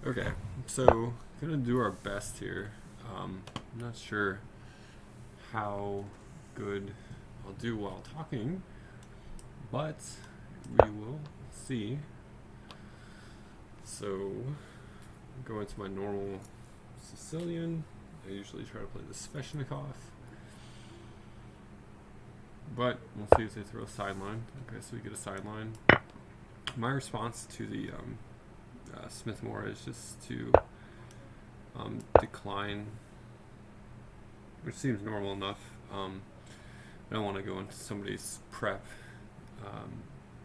Okay, so gonna do our best here. I'm not sure how good I'll do while talking, but we will see. So, go into my normal Sicilian. I usually try to play the Sveshnikov, but we'll see if they throw a sideline. Okay, so we get a sideline. My response to the Smith Mora is just to decline, which seems normal enough. I don't want to go into somebody's prep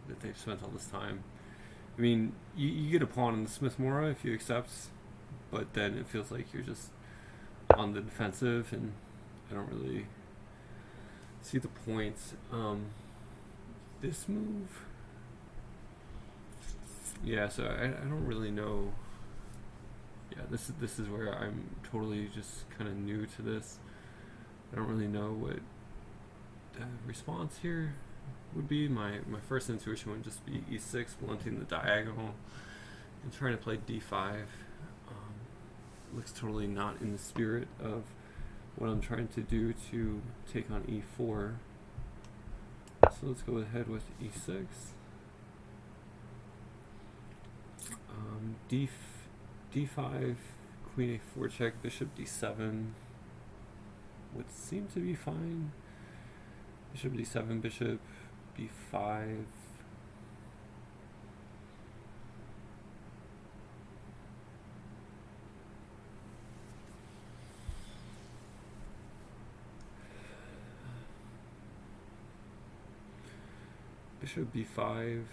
that they've spent all this time. I mean, you get a pawn in the Smith Mora if you accept, but then it feels like you're just on the defensive, and I don't really see the point. This move, yeah. So I don't really know. Yeah, this is where I'm totally just kind of new to this. I don't really know what the response here would be. My first intuition would just be e6, blunting the diagonal, and trying to play d5. Looks totally not in the spirit of what I'm trying to do to take on e4. So let's go ahead with e6. D5, queen a4 check, bishop d7 would seem to be fine. Bishop d7, bishop b5. Bishop b5.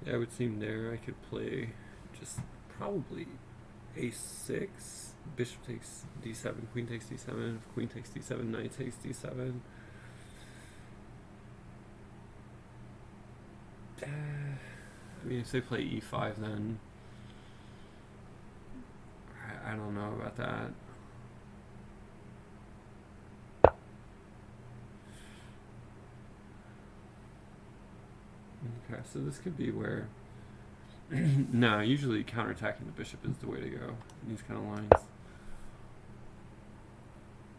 Yeah, it would seem there I could play just probably a6. Bishop takes d7, queen takes d7. If queen takes d7, knight takes d7. I mean, if they play e5, then I don't know about that. Okay, so this could be where no, usually counterattacking the bishop is the way to go in these kind of lines.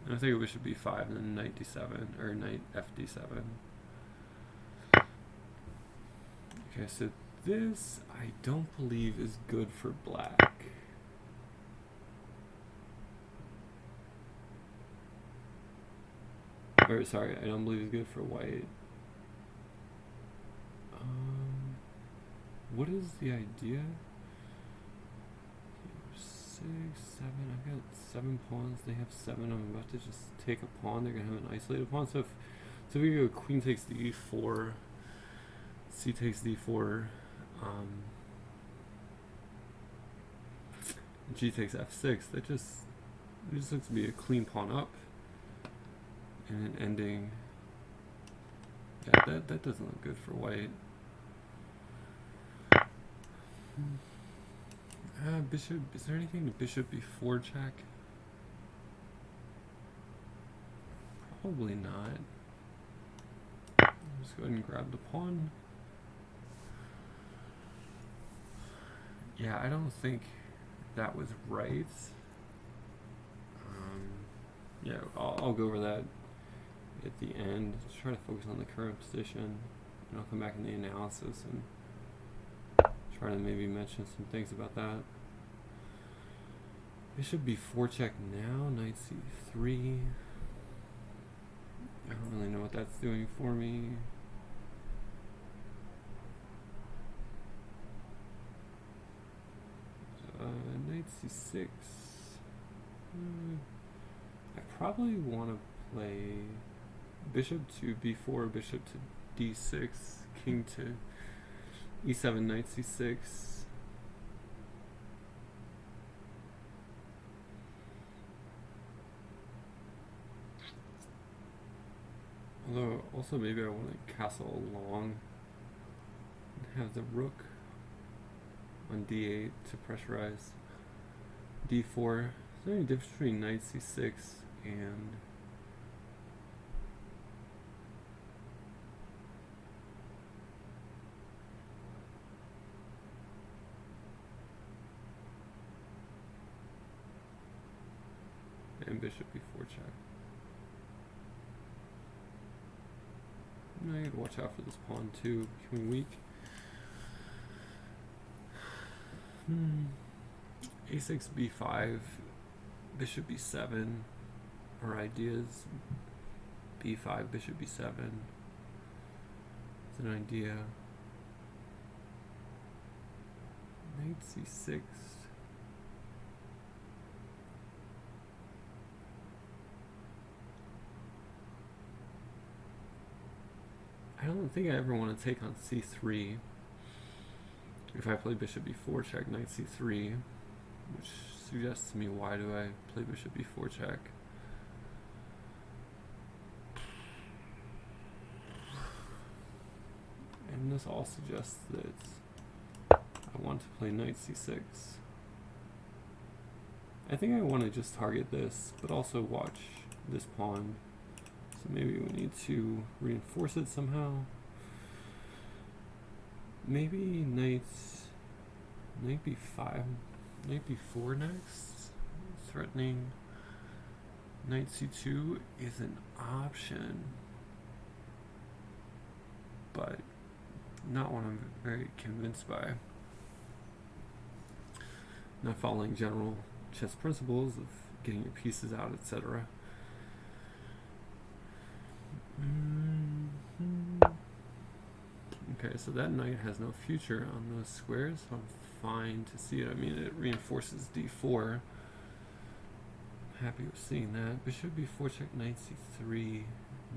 And I think a bishop b5 and then knight d7 or knight fd7. Okay, so this I don't believe is good for black. Or sorry, I don't believe it's good for white. What is the idea? 6, 7. I've got 7 pawns. They have 7. I'm about to just take a pawn. They're gonna have an isolated pawn. So if we go queen takes d4, c takes d4, g takes f6. It just looks to be a clean pawn up, and an ending. Yeah, that doesn't look good for white. Bishop, is there anything to bishop b4 check? Probably not. Just go ahead and grab the pawn. Yeah, I don't think that was right. Yeah, I'll go over that at the end. Just try to focus on the current position, and I'll come back in the analysis and try to maybe mention some things about that. Bishop b4 check now, knight c3. I don't really know what that's doing for me. Knight c6. I probably want to play bishop to b4, bishop to d6, king to e7, knight c6. Although, also maybe I want to castle along and have the rook on d8 to pressurize d4. Is there any difference between knight c6 and and bishop b4 check. Now I gotta watch out for this pawn too, becoming weak. A6, b5, bishop b7 are ideas. b5, bishop b7 is an idea. Knight c6. I don't think I ever want to take on c3. If I play bishop b4 check, knight c3, which suggests to me, why do I play bishop b4 check? And this all suggests that I want to play knight c6. I think I want to just target this, but also watch this pawn. So maybe we need to reinforce it somehow. Maybe knight b5, knight b4 next, threatening knight c2 is an option, but not one I'm very convinced by. Not following general chess principles of getting your pieces out, etc. Okay, so that knight has no future on those squares, so I'm fine to see it. I mean, it reinforces d4. I'm happy with seeing that. Bishop b4 check, knight c3,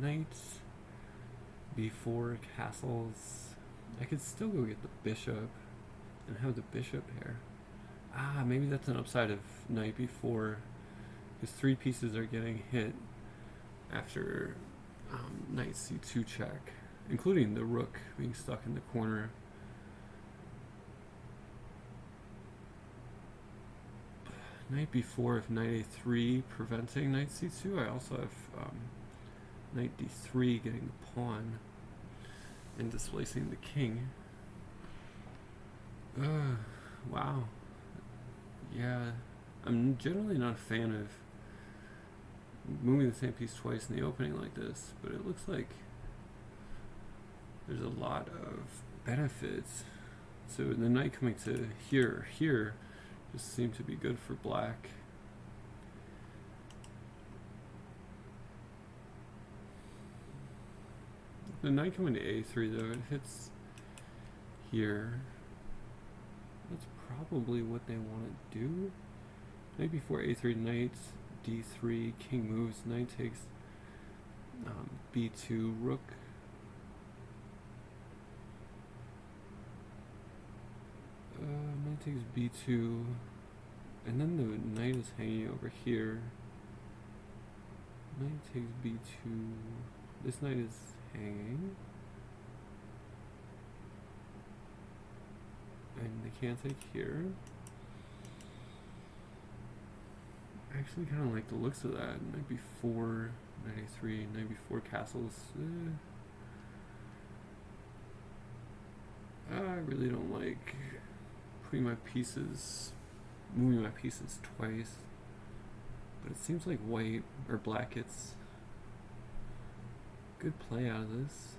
knight b4 castles. I could still go get the bishop and have the bishop here. Ah, maybe that's an upside of knight b4, because 3 pieces are getting hit after knight c2 check, including the rook being stuck in the corner. Knight b4 if knight a3 preventing knight c2. I also have knight d3 getting the pawn and displacing the king. Wow. Yeah, I'm generally not a fan of moving the same piece twice in the opening like this, but it looks like there's a lot of benefits. So the knight coming to here just seemed to be good for black. The knight coming to a3 though, it hits here. That's probably what they want to do. Knight before a3, knight d3, king moves, knight takes b2, rook. Knight takes b2, and then the knight is hanging over here. Knight takes b2. This knight is hanging. And they can't take here. I actually kind of like the looks of that. Knight b4, knight a3, knight b4 castles. I really don't like putting my pieces, moving my pieces twice. But it seems like white or black gets good play out of this.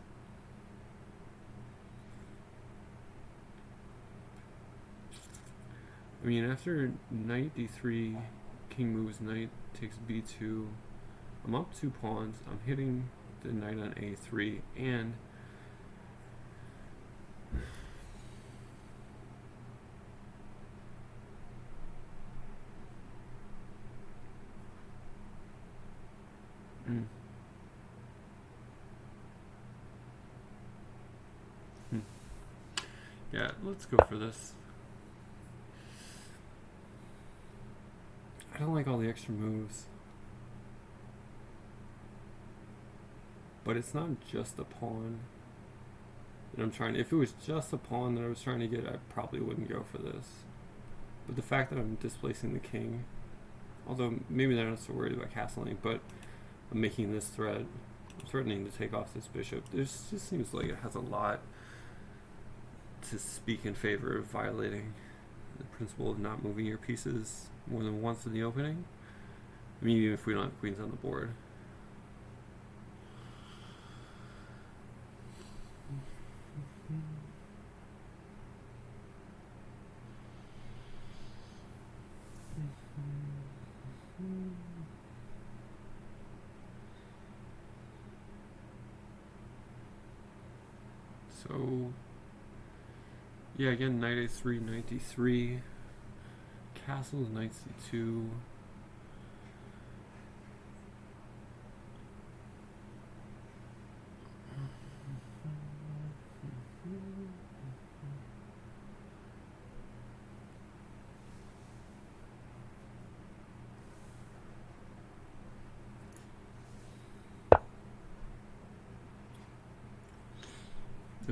I mean, after knight d3, king moves, knight takes b2, I'm up 2 pawns, I'm hitting the knight on a3, and yeah, let's go for this. I don't like all the extra moves. But it's not just a pawn that I'm trying to, if it was just a pawn that I was trying to get, I probably wouldn't go for this. But the fact that I'm displacing the king, although maybe they're not so worried about castling, but I'm making this threat, I'm threatening to take off this bishop. This just seems like it has a lot to speak in favor of violating the principle of not moving your pieces more than once in the opening. I mean, even if we don't have queens on the board. So, yeah, again, knight a3, knight d3, castle, knight c2.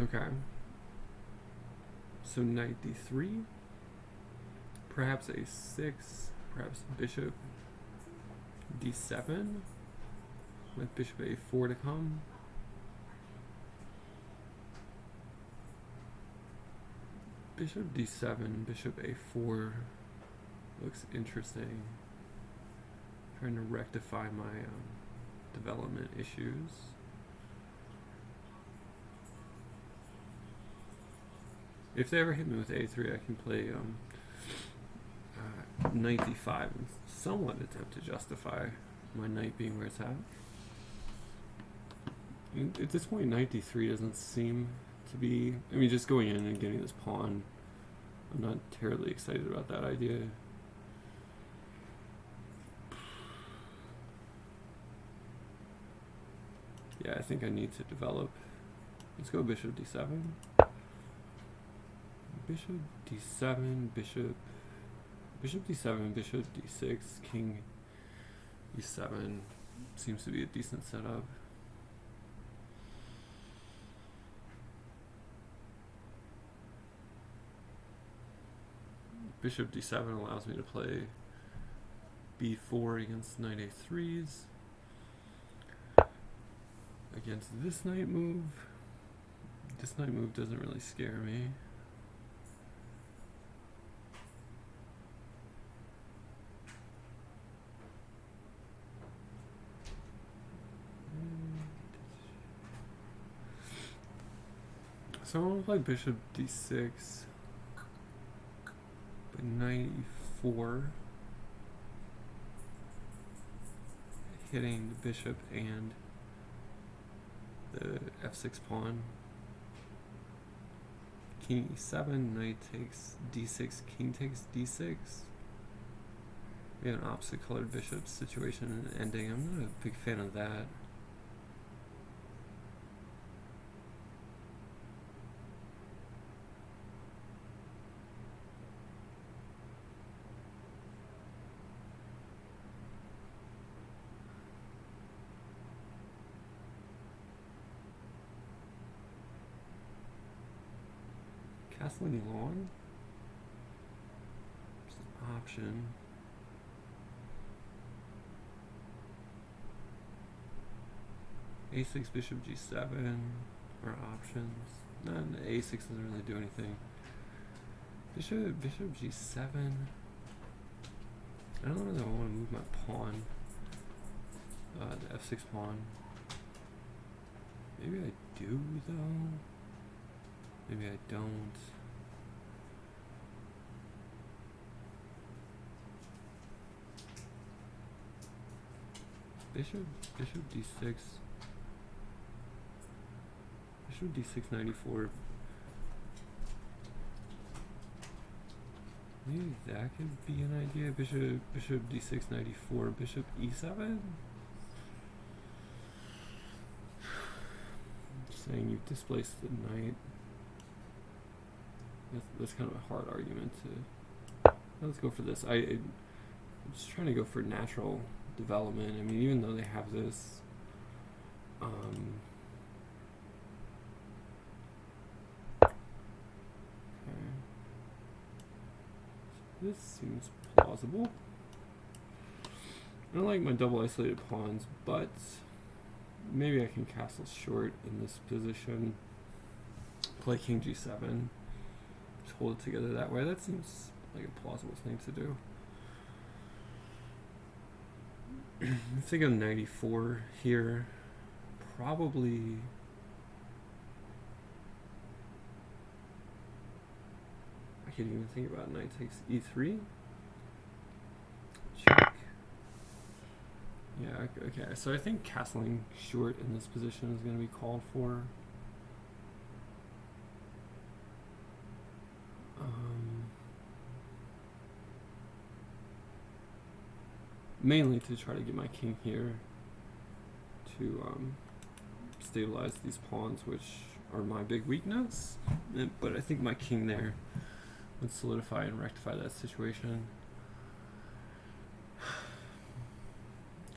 Okay. So knight d3, perhaps a6, perhaps bishop d7, with bishop a4 to come. Bishop d7, bishop a4 looks interesting. Trying to rectify my development issues. If they ever hit me with a3, I can play knight d5 and somewhat attempt to justify my knight being where it's at. At this point, knight d3 doesn't seem to be... I mean, just going in and getting this pawn, I'm not terribly excited about that idea. Yeah, I think I need to develop. Let's go bishop d7. Bishop d7, bishop d7, bishop d6, king e7 seems to be a decent setup. Bishop d7 allows me to play b4 against knight a3s. Against this knight move doesn't really scare me. So I'm gonna play bishop d6, but knight e4, hitting the bishop and the f6 pawn. King e7, knight takes d6, king takes d6. We have an opposite colored bishop situation and ending. I'm not a big fan of that. Castling long? It's an option. A6, bishop g7 are options. None. A6 doesn't really do anything. Bishop g7. I don't really want to move my pawn. The f6 pawn. Maybe I do though. Maybe I don't. Bishop d6. Bishop d6 94. Maybe that could be an idea. Bishop d6 94. Bishop e7. Saying you've displaced the knight. That's kind of a hard argument to... Let's go for this. I'm just trying to go for natural development. I mean, even though they have this... okay. So this seems plausible. I don't like my double isolated pawns, but maybe I can castle short in this position. Play king g7. Hold it together that way. That seems like a plausible thing to do. I think of 94 here. Probably. I can't even think about knight takes e3. Check. Yeah, okay. So I think castling short in this position is going to be called for. Mainly to try to get my king here to stabilize these pawns, which are my big weakness. But I think my king there would solidify and rectify that situation.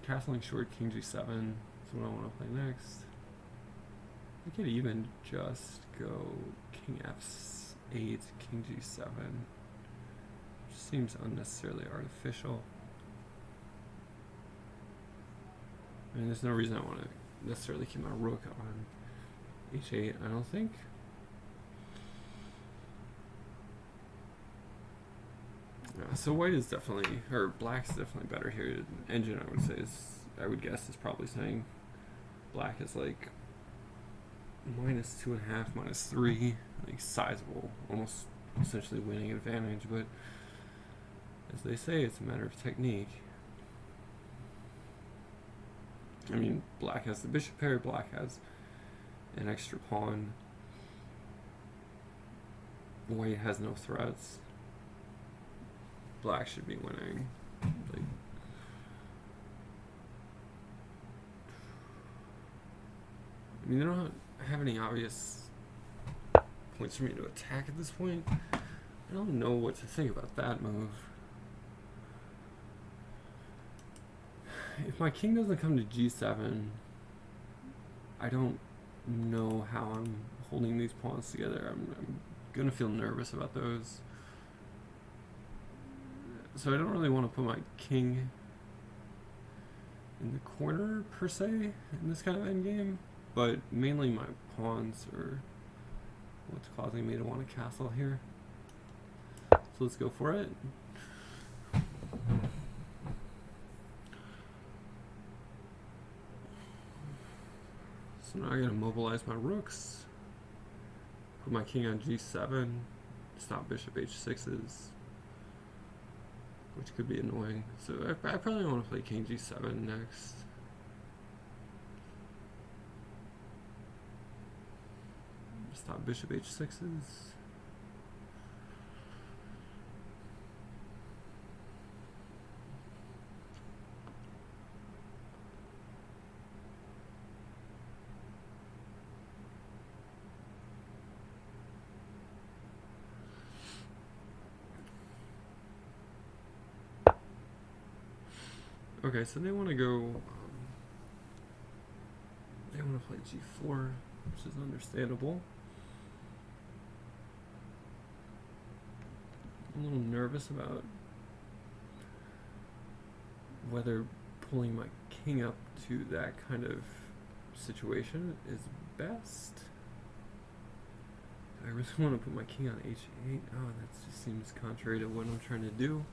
Castling short, king g7 is what I want to play next. I could even just go king f8, king g7, which seems unnecessarily artificial. I mean, there's no reason I want to necessarily keep my rook on h8, I don't think. So white is definitely, or black is definitely better here. Engine, I would say, I would guess, is probably saying black is like -2.5, -3, like sizable, almost essentially winning advantage. But as they say, it's a matter of technique. I mean, black has the bishop pair, black has an extra pawn. White has no threats. Black should be winning. Like, I mean, they don't have any obvious points for me to attack at this point. I don't know what to think about that move. If my king doesn't come to g7, I don't know how I'm holding these pawns together. I'm gonna feel nervous about those. So I don't really want to put my king in the corner, per se, in this kind of endgame. But mainly my pawns are what's causing me to want to castle here. So let's go for it. So now I gotta mobilize my rooks. Put my king on g7. Stop bishop h6s. Which could be annoying. So I probably want to play king g7 next. Stop bishop h6s. Okay, so they want to go. They want to play g4, which is understandable. I'm a little nervous about whether pulling my king up to that kind of situation is best. I really want to put my king on h8. Oh, that just seems contrary to what I'm trying to do.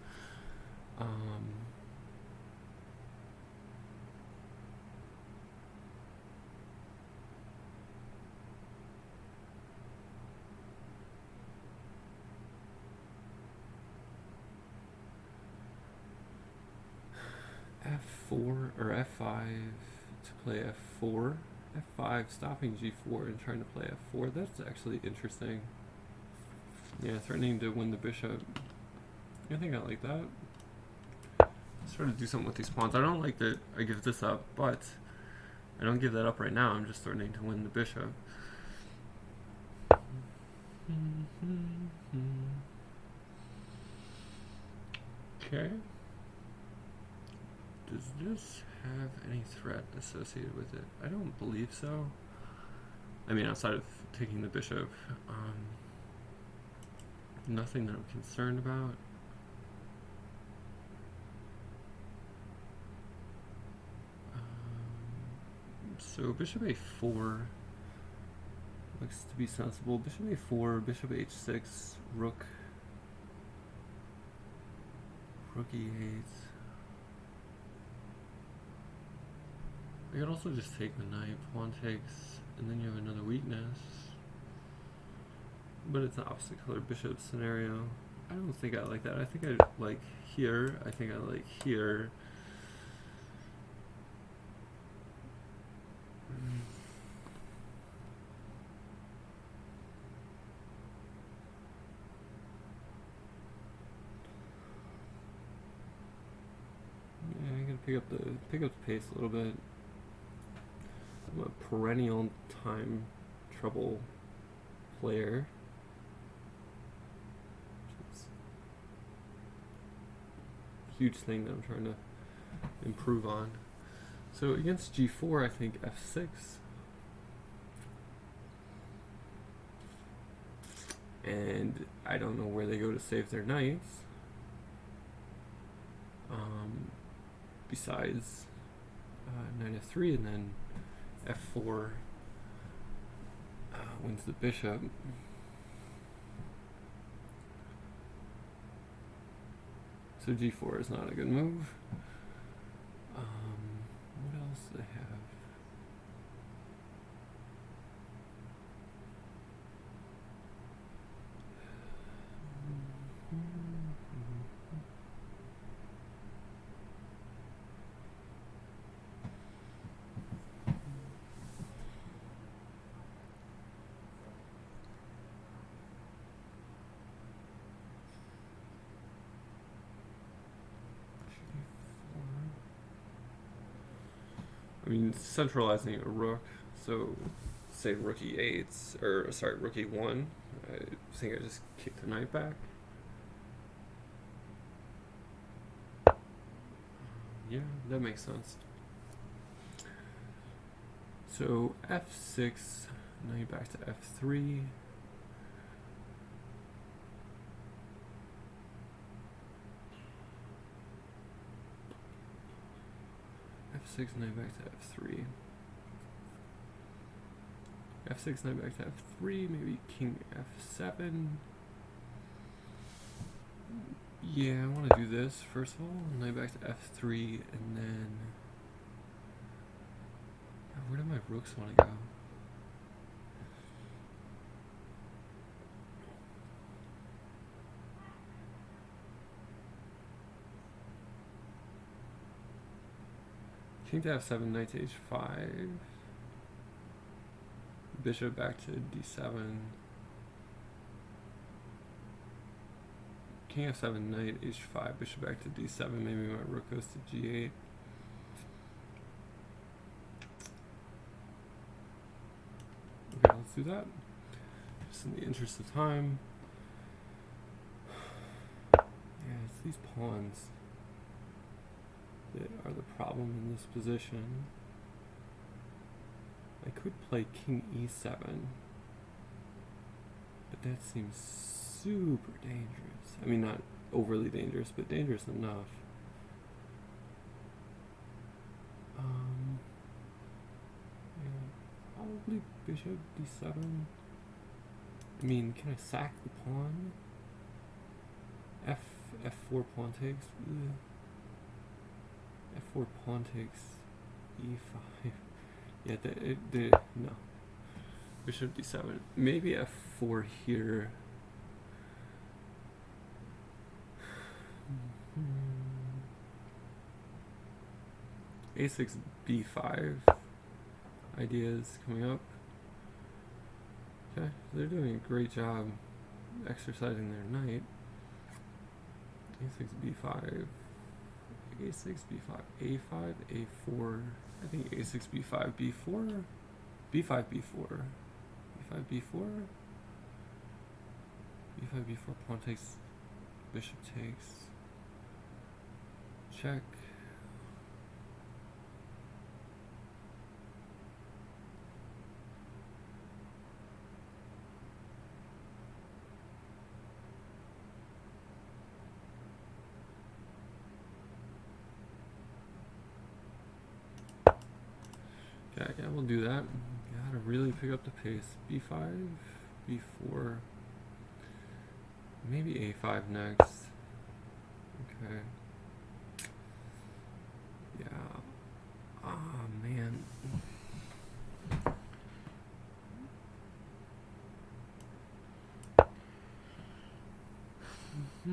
F4 or F5 to play F4. F5 stopping G4 and trying to play F4. That's actually interesting. Yeah, threatening to win the bishop. I think I like that. Let's try to do something with these pawns. I don't like that I give this up, but I don't give that up right now. I'm just threatening to win the bishop. Okay. Does this have any threat associated with it? I don't believe so. I mean, outside of taking the bishop, nothing that I'm concerned about. So bishop a4 looks to be sensible. Bishop a4, bishop h6, rook e8. I could also just take the knight, pawn takes, and then you have another weakness. But it's an opposite color bishop scenario. I don't think I like that. I think I like here. I think I like here. Yeah, I gotta pick up the pace a little bit. I'm a perennial time trouble player. Huge thing that I'm trying to improve on. So against g4, I think f6. And I don't know where they go to save their knights. Besides knight f3, and then f4 wins the bishop. So g4 is not a good move. What else do they have? I mean, centralizing a rook, so say rook e8, or sorry, rook e1, I think I just kick the knight back. Yeah, that makes sense. So f6, knight back to f3. f6, knight back to f3. f6, knight back to f3, maybe king f7. Yeah, I want to do this first of all. Knight back to f3, and then where do my rooks want to go? King to f7, knight to h5, bishop back to d7, king f7, knight h5, bishop back to d7, maybe my rook goes to g8. Okay, let's do that, just in the interest of time. Yeah, it's these pawns that are the problem in this position. I could play king e7, but that seems super dangerous. I mean, not overly dangerous, but dangerous enough. Yeah, probably bishop d7. I mean, can I sack the pawn? F4 pawn takes. Ugh. F4 pawn takes e5. Yeah, no. Bishop d7. Maybe f4 here. A6 b5 ideas coming up. Okay, they're doing a great job exercising their knight. A6 b5. A6, b5, a5, a4, I think a6, b5, b4, b5, b4, b5, b4, b5, b4, pawn takes, bishop takes, check. Yeah, we'll do that. Gotta really pick up the pace. b5, b4, maybe a5 next. Okay. Yeah. Ah, man. I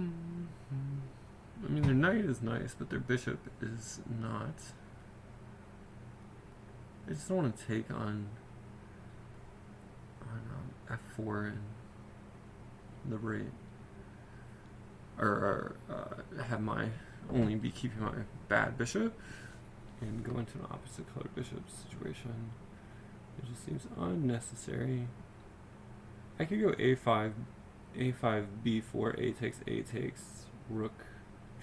mean, their knight is nice, but their bishop is not. I just don't want to take on f4 and liberate, or have my only be keeping my bad bishop and go into an opposite colored bishop situation. It just seems unnecessary. I could go a5, b4, a takes, rook,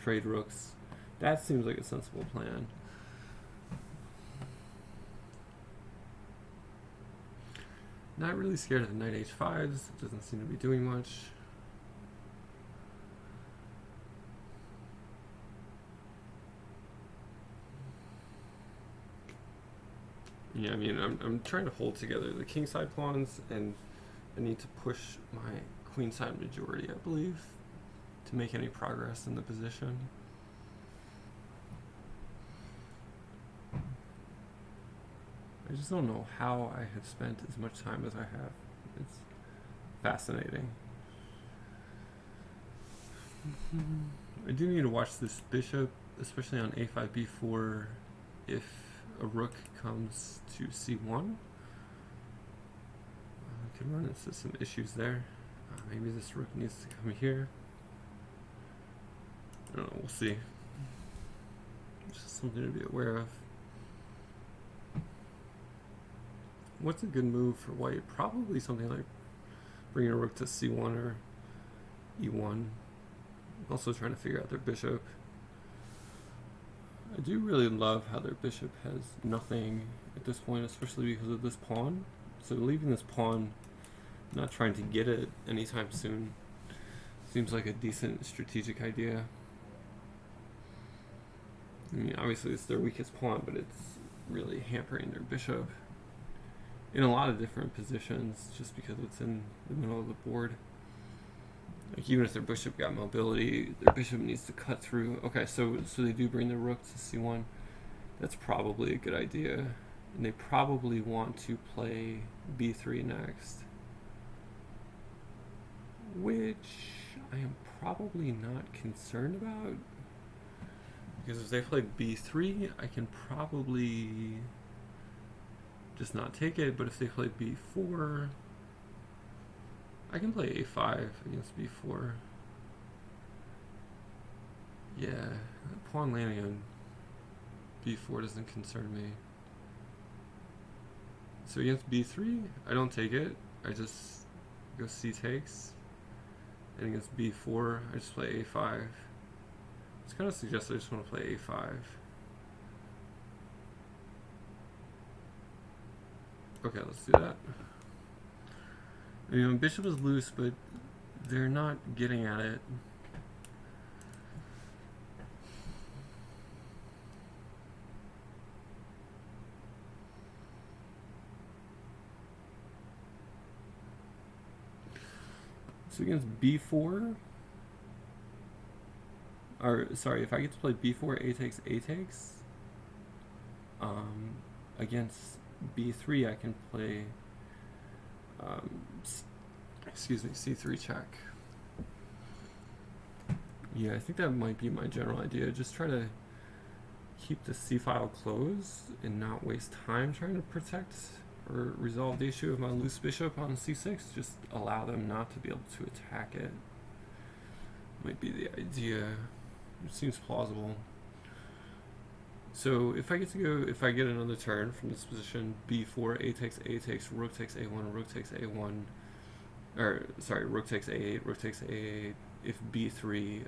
trade rooks. That seems like a sensible plan. Not really scared of the knight h5s. It doesn't seem to be doing much. Yeah, I mean, I'm trying to hold together the kingside pawns, and I need to push my queenside majority, I believe, to make any progress in the position. I just don't know how I have spent as much time as I have. It's fascinating. I do need to watch this bishop, especially on a5, b4, if a rook comes to c1. I could run into some issues there. Maybe this rook needs to come here. I don't know, we'll see. Just something to be aware of. What's a good move for white? Probably something like bringing a rook to c1 or e1. Also trying to figure out their bishop. I do really love how their bishop has nothing at this point, especially because of this pawn. So leaving this pawn, not trying to get it anytime soon, seems like a decent strategic idea. I mean, obviously it's their weakest pawn, but it's really hampering their bishop in a lot of different positions just because it's in the middle of the board. Like, even if their bishop got mobility, their bishop needs to cut through. Okay, so they do bring their rook to c1. That's probably a good idea. And they probably want to play b3 next, which I am probably not concerned about, because if they play b3, I can probably just not take it. But if they play b4, I can play a5 against b4. Yeah, pawn landing on b4 doesn't concern me. So against b3, I don't take it. I just go c takes. And against b4, I just play a5. It's kind of suggests I just want to play a5. Okay, let's do that. I mean, bishop is loose, but they're not getting at it. So against b4, or sorry, if I get to play b4, a takes, against b3, I can play, excuse me, c3 check. Yeah, I think that might be my general idea. Just try to keep the c file closed and not waste time trying to protect or resolve the issue of my loose bishop on c6. Just allow them not to be able to attack it. Might be the idea. It seems plausible. So if I get another turn from this position, b4, a takes, rook takes a1, rook takes a1, or sorry, rook takes a8, rook takes a8. If b3,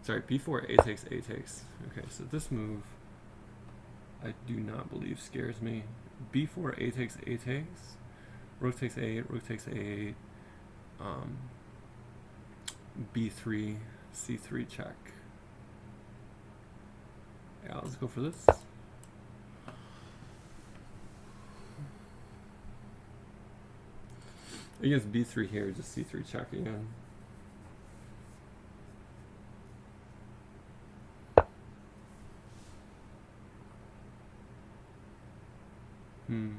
sorry, b4, a takes. Okay, so this move I do not believe scares me. b4, a takes, rook takes a8, rook takes a8, b3, c3 check. Yeah, let's go for this. Against b3 here, just c3 check again. Okay,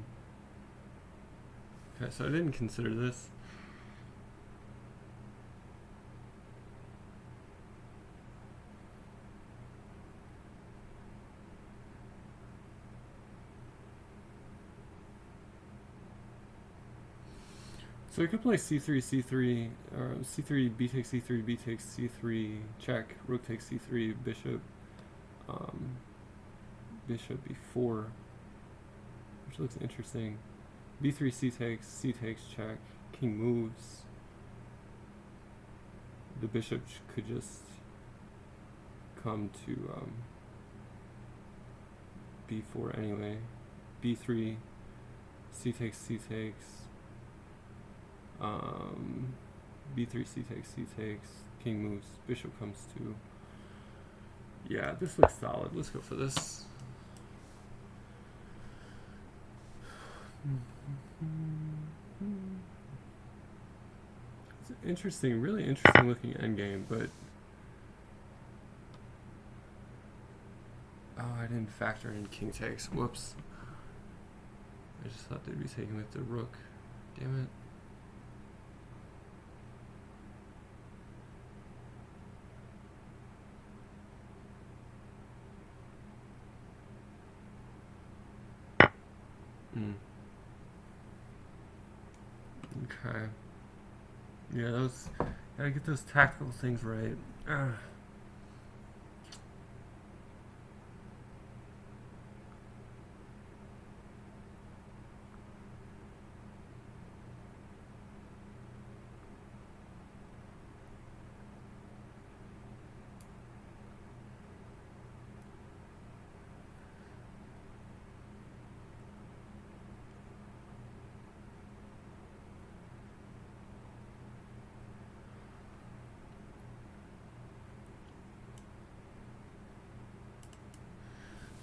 so I didn't consider this. So we could play c3, c3, or c3, b takes c3, b takes c3, check, rook takes c3, bishop, bishop b4, which looks interesting. b3, c takes, check, king moves. The bishop could just come to b4 anyway. b3, c takes, b3, c takes, king moves, bishop comes to. Yeah, this looks solid. Let's go for this. It's interesting, really interesting looking endgame, but oh, I didn't factor in king takes. Whoops. I just thought they'd be taking with the rook. Damn it. Okay. Yeah, gotta get those tactical things right.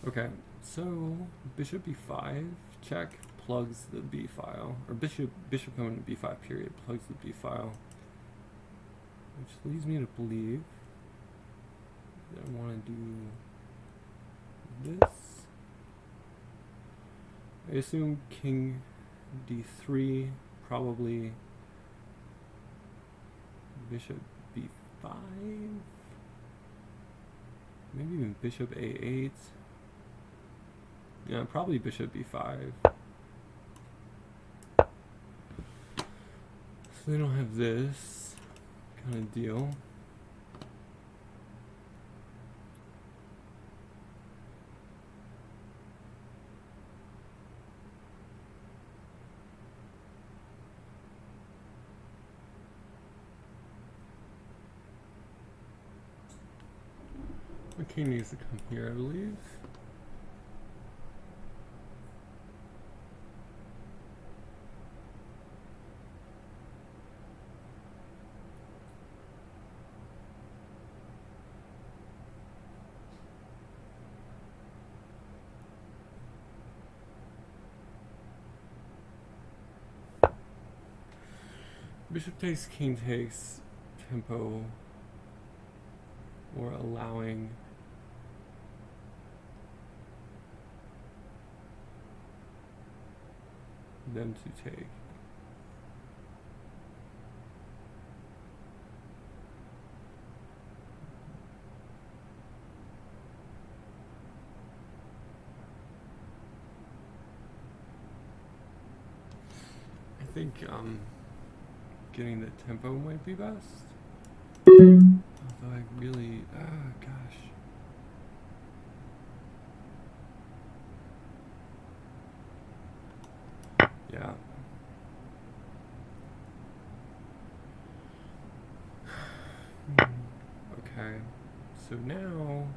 Okay, so bishop b5, check, plugs the b file, or bishop coming to b5 period, plugs the b file, which leads me to believe that I want to do this. I assume king d3, probably bishop b5, maybe even bishop a8. Yeah, probably bishop b5. So they don't have this kind of deal. The king needs to come here, I believe. Bishop takes, king takes, tempo, or allowing them to take. I think getting the tempo might be best. Although I really, gosh. Yeah. Okay. So now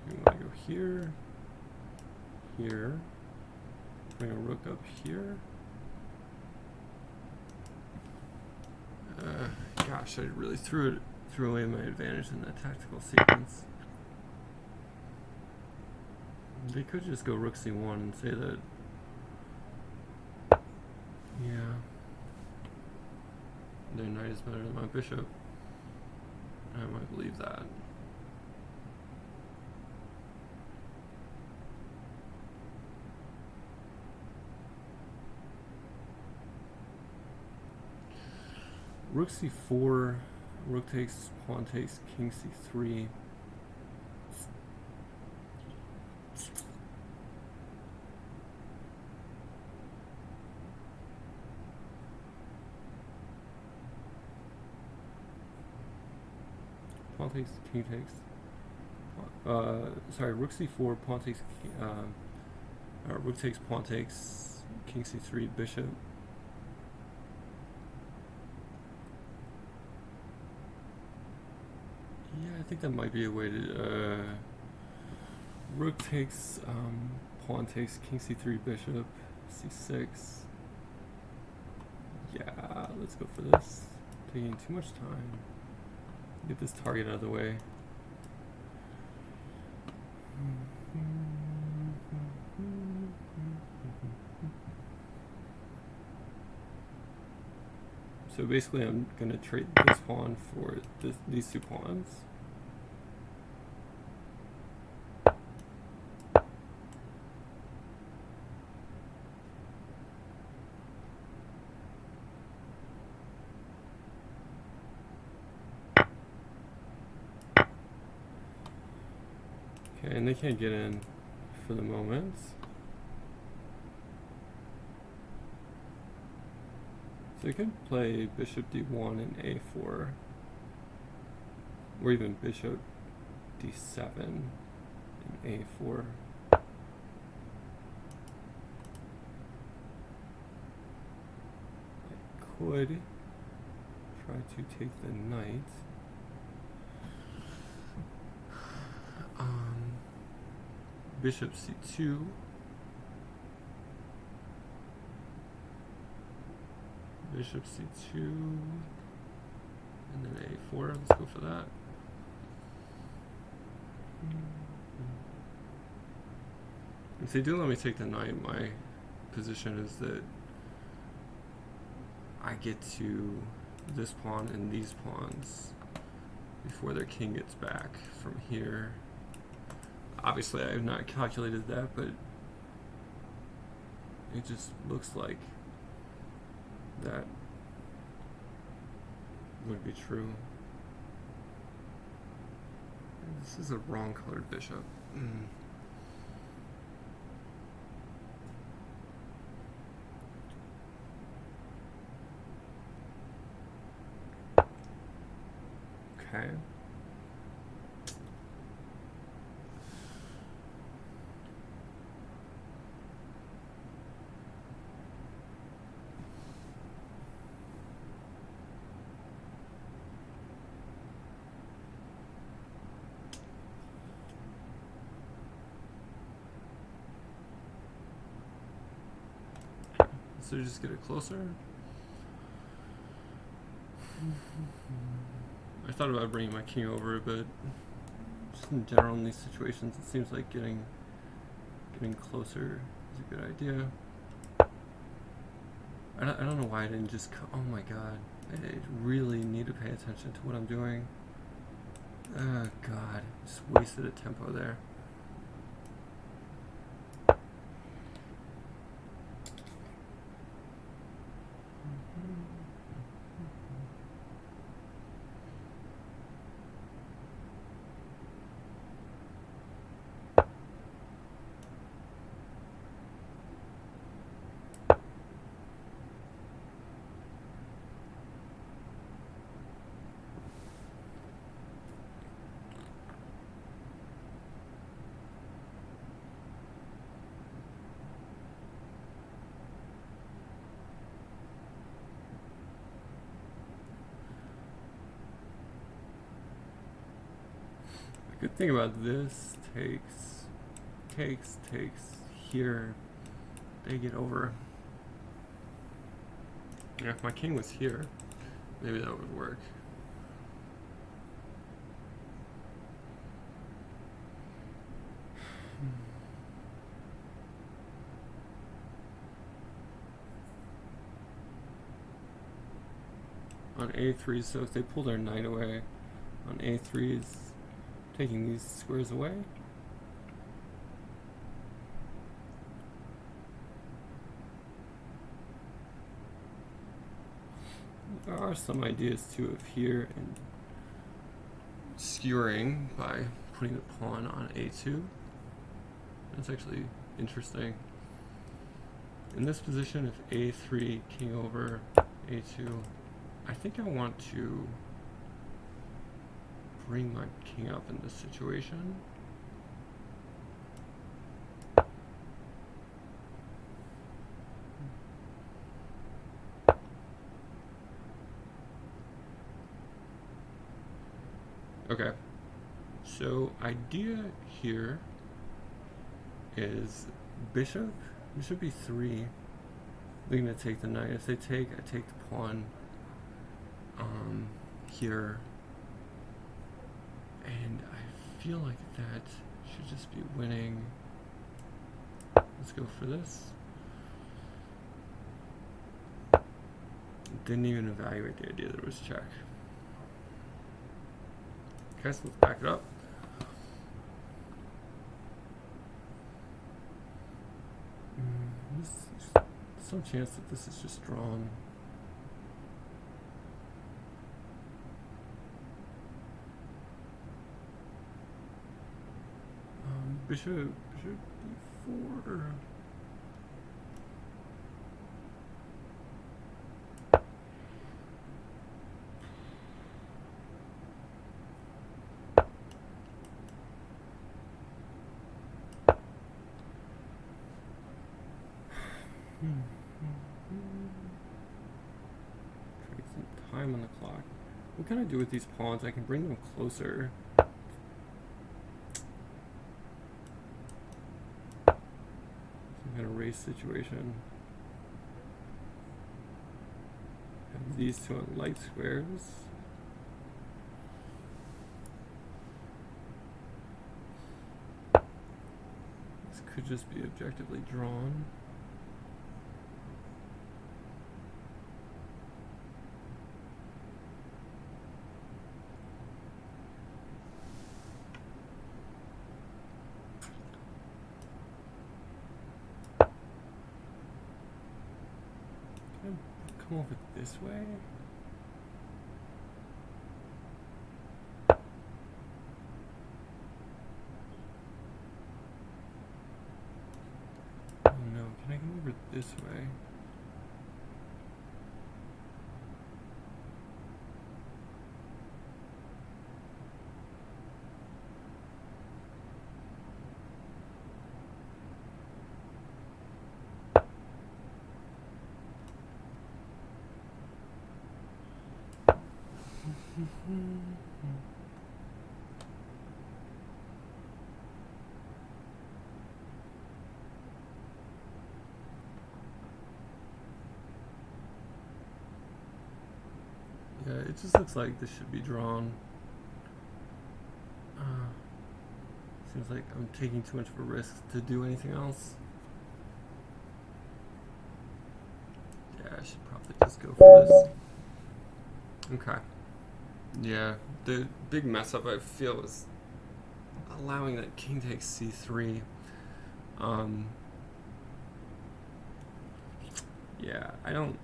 we want to go here, here. Bring a rook up here. Gosh, I really threw away my advantage in that tactical sequence. They could just go rook c1 and say that, yeah, their knight is better than my bishop. I might believe that. Rook c4, rook takes, pawn takes, king c3. Pawn takes, king takes. Sorry, rook c4, pawn takes, rook takes, pawn takes, king c3, bishop. Yeah, I think that might be a way to, rook takes, pawn takes, king c3, bishop, c6. Yeah, let's go for this. Taking too much time. Get this target out of the way. So basically I'm going to trade this pawn for these two pawns. Okay, and they can't get in for the moment. So you could play bishop d1 and a4, or even bishop d7 and a4. I could try to take the knight. Bishop c2. Bishop c2, and then a4. Let's go for that. If they do let me take the knight, my position is that I get to this pawn and these pawns before their king gets back from here. Obviously, I have not calculated that, but it just looks like that would be true. This is a wrong colored bishop. Okay. So just get it closer. I thought about bringing my king over, but just in general in these situations, it seems like getting closer is a good idea. I don't know why I didn't just oh my god, I really need to pay attention to what I'm doing. Oh god, just wasted a tempo there. Good thing about this, takes here, they get over. Yeah, if my king was here, maybe that would work. On a3, so if they pull their knight away, on a3 is taking these squares away. there are some ideas too of here and skewering by putting the pawn on a2. That's actually interesting. In this position, if a3, king over a2, I think I want to bring my king up in this situation. Okay, so idea here is bishop e3. They're gonna take the knight. If they take, I take the pawn here, and I feel like that should just be winning. Let's go for this. Didn't even evaluate the idea that it was check. Okay, so let's back it up. There's some chance that this is just drawn. Bishop d4. Create some time on the clock. What can I do with these pawns? I can bring them closer. Some kind of race situation. Have these two on light squares. This could just be objectively drawn. Come over this way. Oh no, can I come over this way? Yeah, it just looks like this should be drawn. Seems like I'm taking too much of a risk to do anything else. Yeah, I should probably just go for this. Okay. Yeah, the big mess up I feel is allowing that king takes c3. Yeah, I don't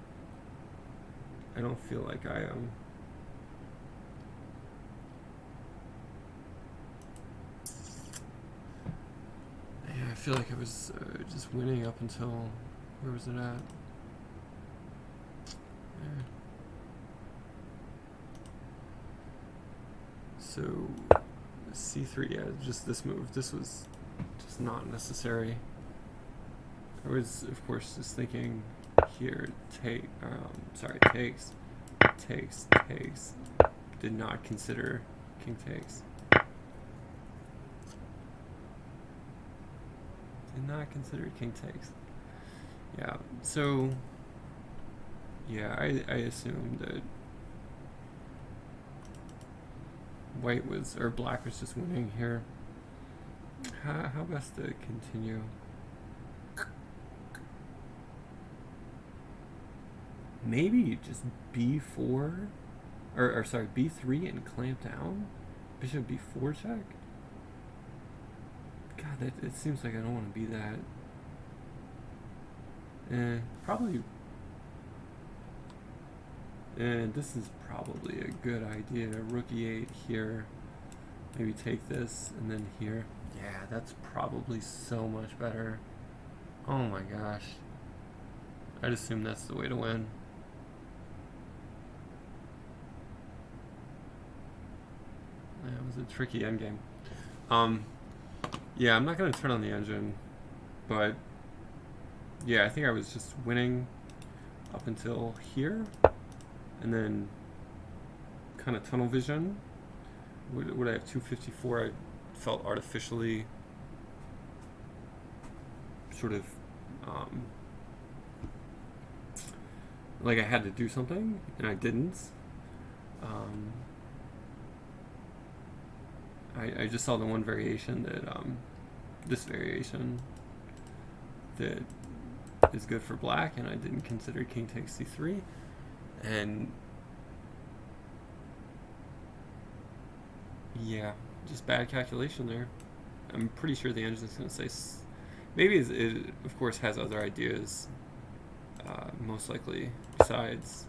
feel like I am. Yeah, I feel like I was just winning up until, where was it at? Yeah. So c3, yeah, just this move. This was just not necessary. I was, of course, just thinking here, takes. Did not consider king takes. Did not consider king takes. Yeah, so, yeah, I assumed that black was just winning here. How best to continue? Maybe just b4, or sorry, b3 and clamp down? Bishop b4 check? God, it seems like I don't want to be that. Probably. And this is probably a good idea. Rook e8 here. Maybe take this and then here. Yeah, that's probably so much better. Oh my gosh. I'd assume that's the way to win. That was a tricky endgame. Yeah, I'm not going to turn on the engine, but yeah, I think I was just winning up until here, and then kind of tunnel vision. Would I have 254? I felt artificially sort of like I had to do something, and I didn't. I just saw the one variation that this variation that is good for black, and I didn't consider king takes c3, and yeah, just bad calculation there. I'm pretty sure the engine's going to say maybe it of course has other ideas, most likely besides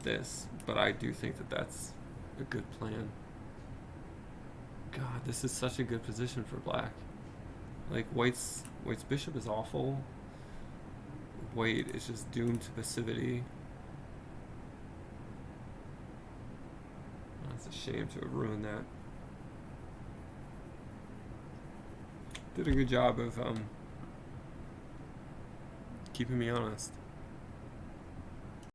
this, but I do think that that's a good plan. God, this is such a good position for black. Like white's bishop is awful. White is just doomed to passivity. That's a shame to have ruined that. Did a good job of keeping me honest.